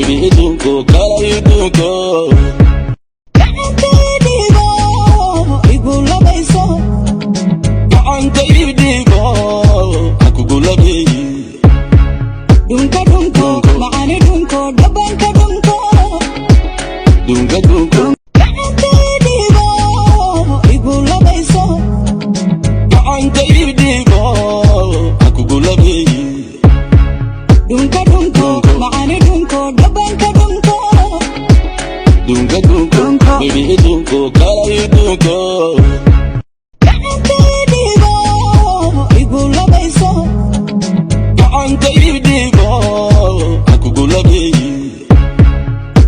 baby idunko kala idunko Digo igulabayso anta idigo akugulabi dunka dunko maani dunko dabanka dunko dunga dunko Digo igulabayso anta idigo akugulabi dunka dunko maani dunko dabanka dunko dunga dunko baby idunko kala idunko Digo igulabayso anta idigo akugulabi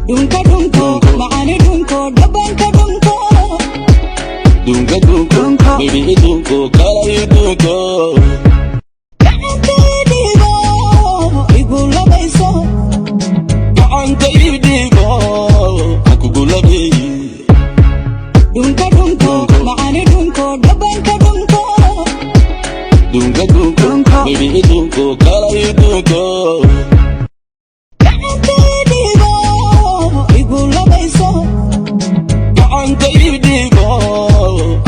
dunka dunko maani dunko dabanka dunko dunga dunko baby idunko kala idunko Digo igulabayso anta idigo akugulabi dunka dunko maani dunko dabanka dunko dunga dunko baby idunko kala idunko Digo igulabayso anta idigo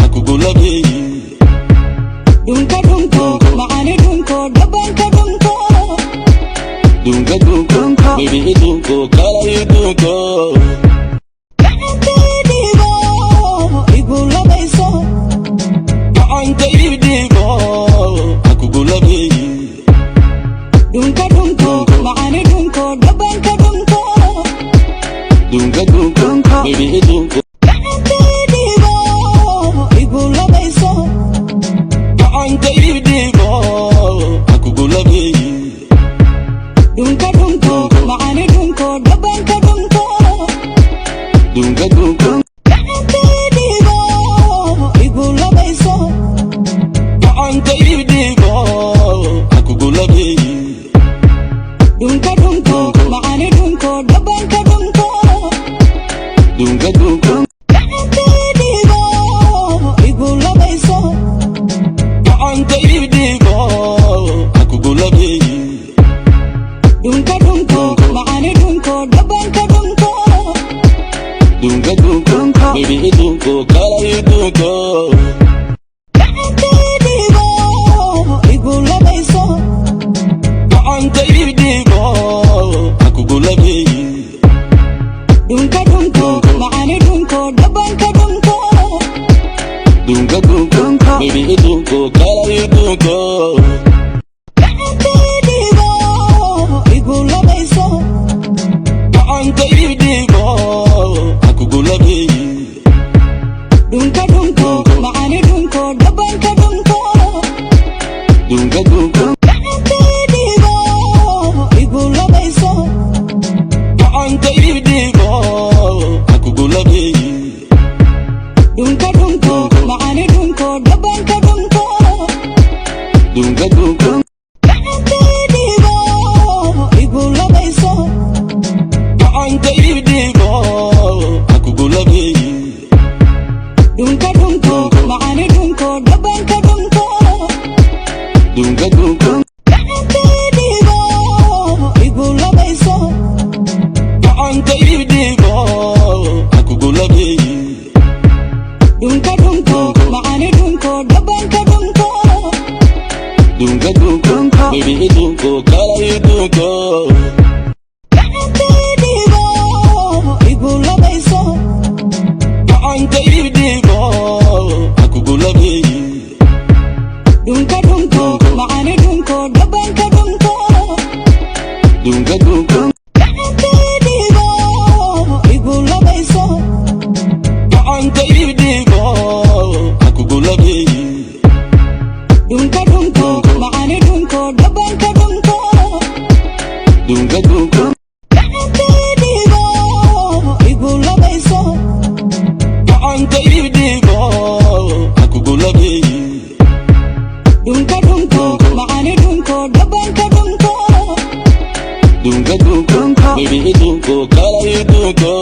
akugulabi dunka dunko maani dunko dabanka dunko dunga dunko baby idunko kala idunko Digo igulabayso anta idigo akugulabi dunka dunko maani dunko dabanka dunko dunga dunko baby idunko Digo igulabayso anta idigo akugulabi dunka dunko maani dunko dabanka dunko dunga dunko Digo igulabayso anta idigo akugulabi dunka dunko maani dunko dabanka dunko dunga dunko Digo igulabayso anta idigo akugulabi dunka dunko maani dunko dabanka dunko dunga dunko baby idunko kala idunko Digo igulabayso anta idigo akugulabi dunka dunko maani dunko dabanka dunko dunga dunko baby idunko kala idunko Digo igulabayso anta idigo akugulabi dunka dunko maani dunko dabanka dunko dunga dunko Digo igulabayso anta idigo akugulabi dunka dunko maani dunko dabanka dunko dunga dunko Digo igulabayso anta idigo akugulabi dunka dunko maani dunko dabanka dunko dunga dunko Digo igulabayso anta idigo akugulabi dunka dunko maani dunko dabanka dunko dunga dunko baby idunko kala idunko Digo igulabayso anta idigo akugulabi dunka dunko maani dunko dabanka dunko dunga dunko Digo igulabayso anta idigo akugulabi dunka dunko maani dunko dabanka dunko dunga dunko Digo igulabayso anta idigo akugulabi dunka dunko maani dunko dabanka dunko dunga dunko baby idunko kala idunko